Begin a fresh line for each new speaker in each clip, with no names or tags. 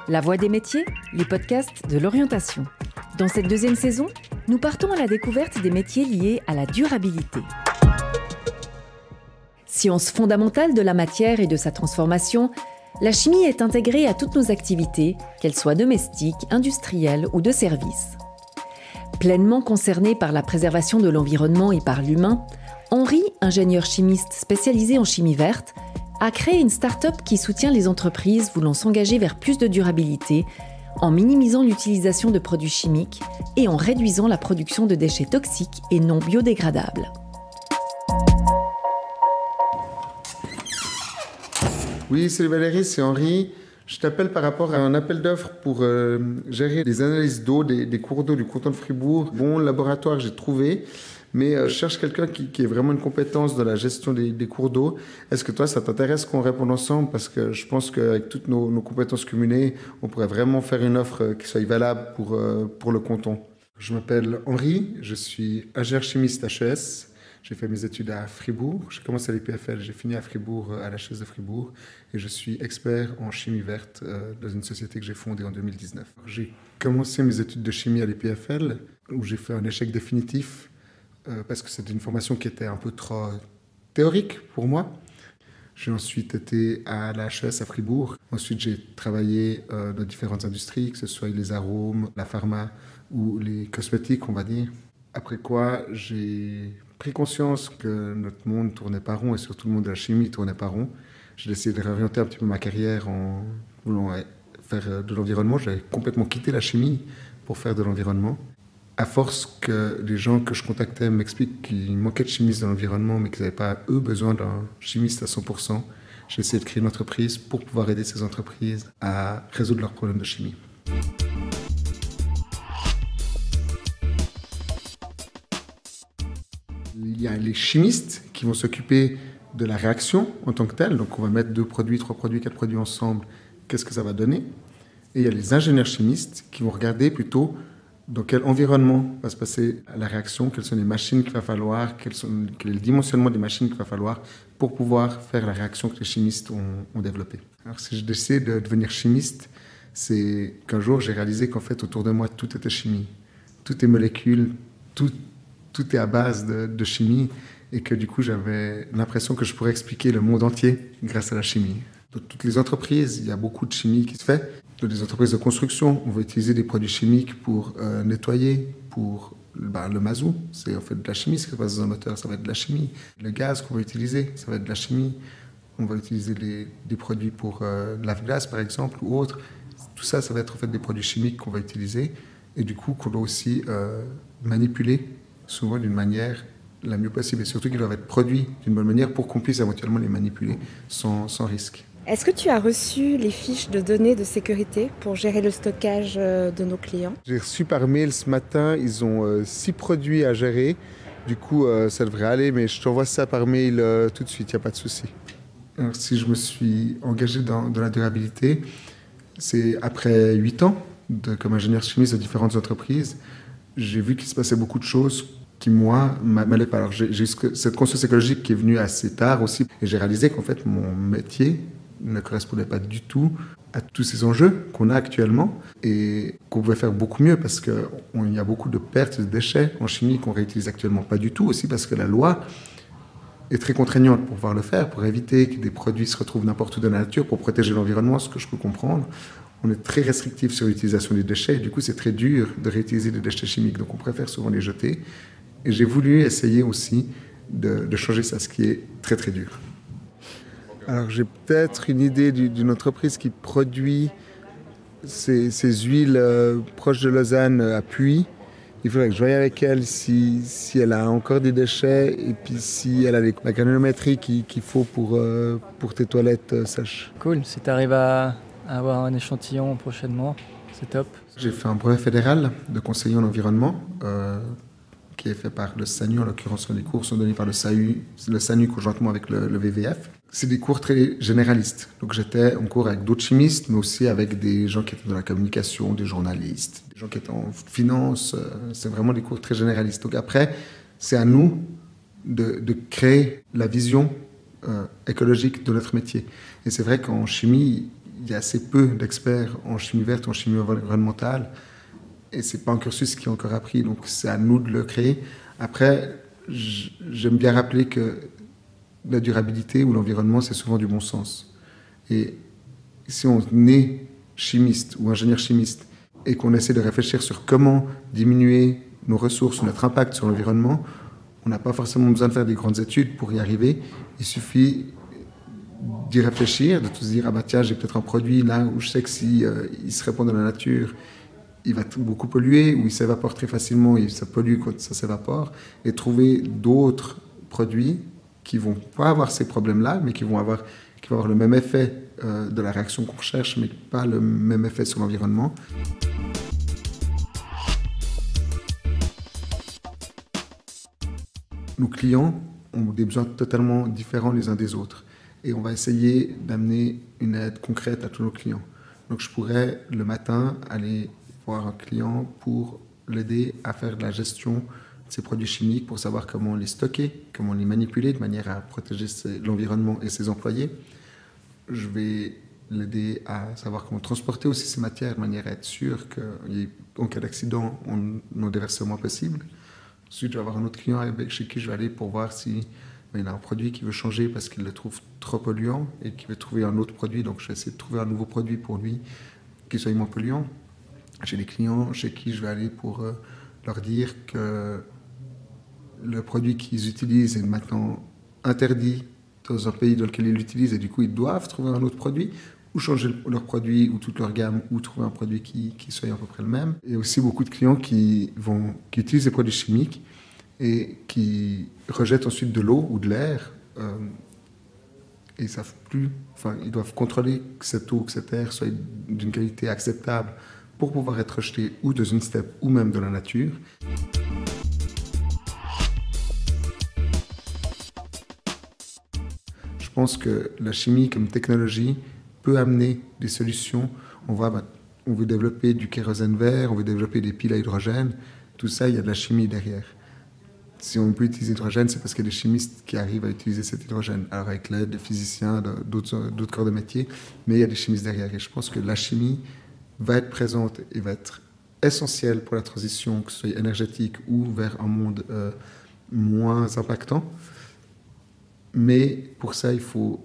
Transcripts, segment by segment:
La Voix des métiers, les podcasts de l'orientation. Dans cette deuxième saison, nous partons à la découverte des métiers liés à la durabilité. Science fondamentale de la matière et de sa transformation, la chimie est intégrée à toutes nos activités, qu'elles soient domestiques, industrielles ou de services. Pleinement concerné par la préservation de l'environnement et par l'humain, Henri, ingénieur chimiste spécialisé en chimie verte, a créé une start-up qui soutient les entreprises voulant s'engager vers plus de durabilité en minimisant l'utilisation de produits chimiques et en réduisant la production de déchets toxiques et non biodégradables.
Oui, salut Valérie, c'est Henri. Je t'appelle par rapport à un appel d'offres pour gérer les analyses d'eau des cours d'eau du canton de Fribourg. Bon laboratoire, j'ai trouvé, mais je cherche quelqu'un qui ait vraiment une compétence dans la gestion des cours d'eau. Est-ce que toi, ça t'intéresse qu'on réponde ensemble? Parce que je pense qu'avec toutes nos compétences cumulées, on pourrait vraiment faire une offre qui soit valable pour le canton. Je m'appelle Henri, je suis ingénieur chimiste HES. J'ai fait mes études à Fribourg, j'ai commencé à l'EPFL, j'ai fini à Fribourg, à la HES de Fribourg, et je suis expert en chimie verte dans une société que j'ai fondée en 2019. J'ai commencé mes études de chimie à l'EPFL, où j'ai fait un échec définitif, parce que c'était une formation qui était un peu trop théorique pour moi. J'ai ensuite été à la HES à Fribourg. Ensuite, j'ai travaillé dans différentes industries, que ce soit les arômes, la pharma ou les cosmétiques, on va dire. Après quoi, j'ai pris conscience que notre monde ne tournait pas rond et surtout le monde de la chimie ne tournait pas rond. J'ai décidé de réorienter un petit peu ma carrière en voulant faire de l'environnement. J'avais complètement quitté la chimie pour faire de l'environnement. À force que les gens que je contactais m'expliquent qu'il manquait de chimistes dans l'environnement mais qu'ils n'avaient pas, eux, besoin d'un chimiste à 100%, j'ai essayé de créer une entreprise pour pouvoir aider ces entreprises à résoudre leurs problèmes de chimie. Il y a les chimistes qui vont s'occuper de la réaction en tant que telle. Donc, on va mettre 2 produits, 3 produits, 4 produits ensemble. Qu'est-ce que ça va donner? Et il y a les ingénieurs chimistes qui vont regarder plutôt dans quel environnement va se passer la réaction, quelles sont les machines qu'il va falloir, quel est le dimensionnement des machines qu'il va falloir pour pouvoir faire la réaction que les chimistes ont développée. Alors, si je décide de devenir chimiste, c'est qu'un jour, j'ai réalisé qu'en fait, autour de moi, tout était chimie. Tout est molécules, tout est à base de chimie et que du coup, j'avais l'impression que je pourrais expliquer le monde entier grâce à la chimie. Dans toutes les entreprises, il y a beaucoup de chimie qui se fait. Dans les entreprises de construction, on va utiliser des produits chimiques pour nettoyer, pour le mazout. C'est en fait de la chimie, ce qui se passe dans un moteur, ça va être de la chimie. Le gaz qu'on va utiliser, ça va être de la chimie. On va utiliser des produits pour lave-glace, par exemple, ou autre. Tout ça, ça va être en fait des produits chimiques qu'on va utiliser et du coup, qu'on doit aussi manipuler souvent d'une manière la mieux possible, et surtout qu'ils doivent être produits d'une bonne manière pour qu'on puisse éventuellement les manipuler sans risque.
Est-ce que tu as reçu les fiches de données de sécurité pour gérer le stockage de nos clients?
J'ai reçu par mail ce matin, ils ont 6 produits à gérer, du coup ça devrait aller, mais je t'envoie ça par mail tout de suite, il n'y a pas de souci. Alors, si je me suis engagé dans la durabilité, c'est après 8 ans comme ingénieur chimiste de différentes entreprises. J'ai vu qu'il se passait beaucoup de choses qui, moi, m'allaient pas. Alors, j'ai eu cette conscience écologique qui est venue assez tard aussi. Et j'ai réalisé qu'en fait, mon métier ne correspondait pas du tout à tous ces enjeux qu'on a actuellement et qu'on pouvait faire beaucoup mieux parce qu'il y a beaucoup de pertes de déchets en chimie qu'on réutilise actuellement pas du tout. Aussi parce que la loi est très contraignante pour pouvoir le faire, pour éviter que des produits se retrouvent n'importe où dans la nature, pour protéger l'environnement, ce que je peux comprendre. On est très restrictif sur l'utilisation des déchets et du coup c'est très dur de réutiliser des déchets chimiques, donc on préfère souvent les jeter. Et j'ai voulu essayer aussi de changer ça, ce qui est très très dur. Alors j'ai peut-être une idée d'une entreprise qui produit ces huiles proches de Lausanne à Puy. Il faudrait que je voie avec elle si elle a encore des déchets et puis si elle a la granulométrie qu'il faut pour tes toilettes sèches.
Cool, si tu arrives à avoir un échantillon prochainement, c'est top.
J'ai fait un brevet fédéral de conseiller en environnement qui est fait par le SANU, en l'occurrence les cours sont donnés par le SANU conjointement avec le VVF. C'est des cours très généralistes. Donc j'étais en cours avec d'autres chimistes, mais aussi avec des gens qui étaient dans la communication, des journalistes, des gens qui étaient en finance. C'est vraiment des cours très généralistes. Donc après, c'est à nous de créer la vision écologique de notre métier. Et c'est vrai qu'en chimie, il il y a assez peu d'experts en chimie verte, en chimie environnementale, et c'est pas un cursus qui est encore appris, donc c'est à nous de le créer. Après, j'aime bien rappeler que la durabilité ou l'environnement, c'est souvent du bon sens. Et si on est chimiste ou ingénieur chimiste et qu'on essaie de réfléchir sur comment diminuer nos ressources, notre impact sur l'environnement, on n'a pas forcément besoin de faire des grandes études pour y arriver. Il suffit d'y réfléchir, de se dire ah bah tiens, j'ai peut-être un produit là où je sais que si il se répand dans la nature, il va beaucoup polluer, ou il s'évapore très facilement et ça pollue quand ça s'évapore, et trouver d'autres produits qui vont pas avoir ces problèmes-là, mais qui vont avoir le même effet de la réaction qu'on recherche, mais pas le même effet sur l'environnement. Nos clients ont des besoins totalement différents les uns des autres. Et on va essayer d'amener une aide concrète à tous nos clients. Donc je pourrais, le matin, aller voir un client pour l'aider à faire de la gestion de ses produits chimiques, pour savoir comment les stocker, comment les manipuler de manière à protéger l'environnement et ses employés. Je vais l'aider à savoir comment transporter aussi ces matières de manière à être sûr qu'en cas d'accident, on en déverse le moins possible. Ensuite, je vais avoir un autre client chez qui je vais aller pour voir si il a un produit qu'il veut changer parce qu'il le trouve trop polluant et qu'il veut trouver un autre produit. Donc, je vais essayer de trouver un nouveau produit pour lui qui soit moins polluant. J'ai des clients chez qui je vais aller pour leur dire que le produit qu'ils utilisent est maintenant interdit dans un pays dans lequel ils l'utilisent et du coup, ils doivent trouver un autre produit ou changer leur produit ou toute leur gamme ou trouver un produit qui soit à peu près le même. Il y a aussi beaucoup de clients qui utilisent des produits chimiques et qui rejettent ensuite de l'eau ou de l'air et ils savent plus, ils doivent contrôler que cette eau, que cet air soit d'une qualité acceptable pour pouvoir être rejeté ou dans une steppe ou même dans la nature. Je pense que la chimie comme technologie peut amener des solutions. On veut développer du kérosène vert, on veut développer des piles à hydrogène. Tout ça, il y a de la chimie derrière. Si on peut utiliser l'hydrogène, c'est parce qu'il y a des chimistes qui arrivent à utiliser cet hydrogène. Alors avec l'aide des physiciens, d'autres corps de métier, mais il y a des chimistes derrière. Et je pense que la chimie va être présente et va être essentielle pour la transition, que ce soit énergétique ou vers un monde moins impactant. Mais pour ça, il faut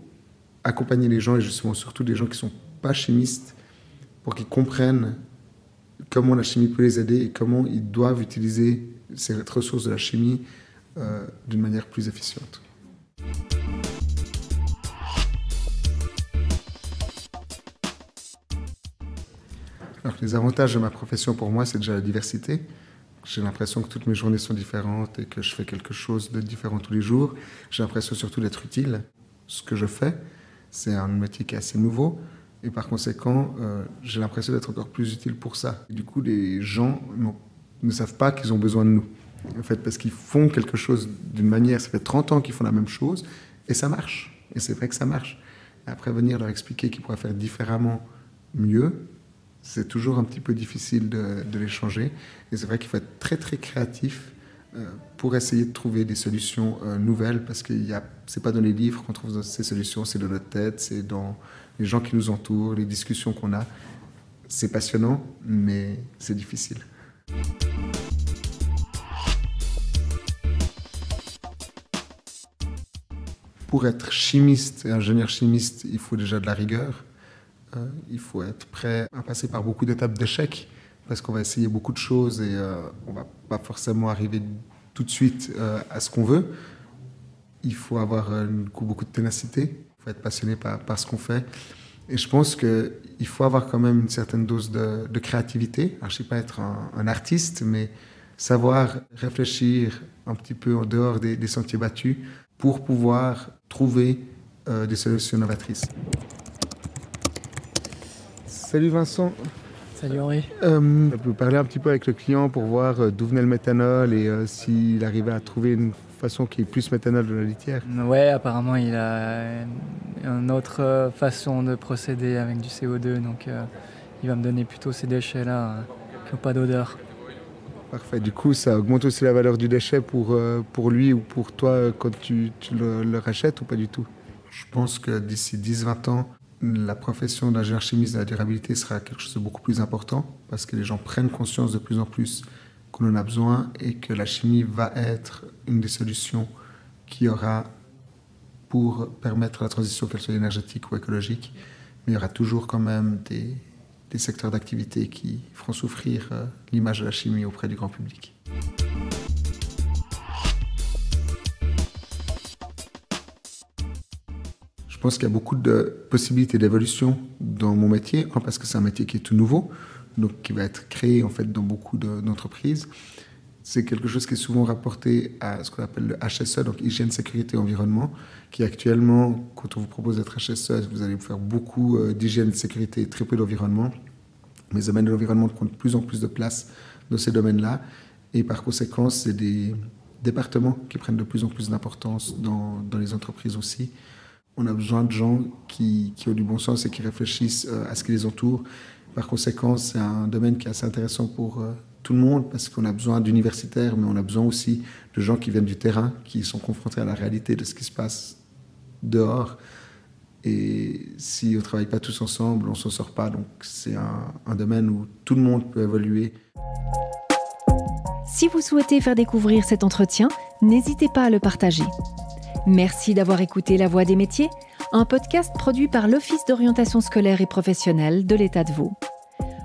accompagner les gens, et justement surtout des gens qui ne sont pas chimistes, pour qu'ils comprennent comment la chimie peut les aider et comment ils doivent utiliser ces ressources de la chimie d'une manière plus efficiente. Alors, les avantages de ma profession pour moi, c'est déjà la diversité. J'ai l'impression que toutes mes journées sont différentes et que je fais quelque chose de différent tous les jours. J'ai l'impression surtout d'être utile. Ce que je fais, c'est un métier qui est assez nouveau. Et par conséquent, j'ai l'impression d'être encore plus utile pour ça. Et du coup, les gens ne savent pas qu'ils ont besoin de nous. En fait, parce qu'ils font quelque chose d'une manière, ça fait 30 ans qu'ils font la même chose, et ça marche. Et c'est vrai que ça marche. Et après, venir leur expliquer qu'ils pourraient faire différemment, mieux, c'est toujours un petit peu difficile de les changer. Et c'est vrai qu'il faut être très, très créatif pour essayer de trouver des solutions nouvelles, parce que c'est pas dans les livres qu'on trouve ces solutions, c'est dans notre tête, c'est dans les gens qui nous entourent, les discussions qu'on a. C'est passionnant, mais c'est difficile. Pour être chimiste et ingénieur chimiste, il faut déjà de la rigueur. Il faut être prêt à passer par beaucoup d'étapes d'échec, parce qu'on va essayer beaucoup de choses et on ne va pas forcément arriver tout de suite à ce qu'on veut. Il faut avoir beaucoup de ténacité, il faut être passionné par ce qu'on fait. Et je pense qu'il faut avoir quand même une certaine dose de créativité. Alors, je ne sais pas être un artiste, mais savoir réfléchir un petit peu en dehors des sentiers battus pour pouvoir trouver des solutions novatrices. Salut Vincent.
Salut Henri.
On peut parler un petit peu avec le client pour voir d'où venait le méthanol et s'il arrivait à trouver une façon qui est plus méthanol de la litière.
Ouais, apparemment il a une autre façon de procéder avec du CO2, donc il va me donner plutôt ces déchets-là qui n'ont pas d'odeur.
Parfait. Du coup, ça augmente aussi la valeur du déchet pour lui ou pour toi quand tu le rachètes ou pas du tout? Je pense que d'ici 10-20 ans, la profession d'ingénieur chimiste de la durabilité sera quelque chose de beaucoup plus important parce que les gens prennent conscience de plus en plus qu'on en a besoin et que la chimie va être une des solutions qu'il y aura pour permettre la transition, qu'elle soit énergétique ou écologique. Mais il y aura toujours quand même des secteurs d'activité qui feront souffrir l'image de la chimie auprès du grand public. Je pense qu'il y a beaucoup de possibilités d'évolution dans mon métier, parce que c'est un métier qui est tout nouveau, donc qui va être créé en fait dans beaucoup d'entreprises. C'est quelque chose qui est souvent rapporté à ce qu'on appelle le HSE, donc hygiène, sécurité, environnement, qui actuellement, quand on vous propose d'être HSE, vous allez vous faire beaucoup d'hygiène, de sécurité, très peu d'environnement. Mais les domaines de l'environnement prennent de plus en plus de place dans ces domaines-là. Et par conséquent, c'est des départements qui prennent de plus en plus d'importance dans les entreprises aussi. On a besoin de gens qui ont du bon sens et qui réfléchissent à ce qui les entoure. Par conséquent, c'est un domaine qui est assez intéressant pour tout le monde parce qu'on a besoin d'universitaires, mais on a besoin aussi de gens qui viennent du terrain, qui sont confrontés à la réalité de ce qui se passe dehors. Et si on ne travaille pas tous ensemble, on ne s'en sort pas. Donc c'est un domaine où tout le monde peut évoluer.
Si vous souhaitez faire découvrir cet entretien, n'hésitez pas à le partager. Merci d'avoir écouté La Voix des métiers, un podcast produit par l'Office d'orientation scolaire et professionnelle de l'État de Vaud.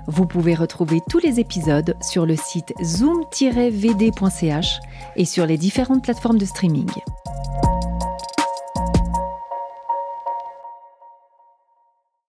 Vous pouvez retrouver tous les épisodes sur le site zoom-vd.ch et sur les différentes plateformes de streaming.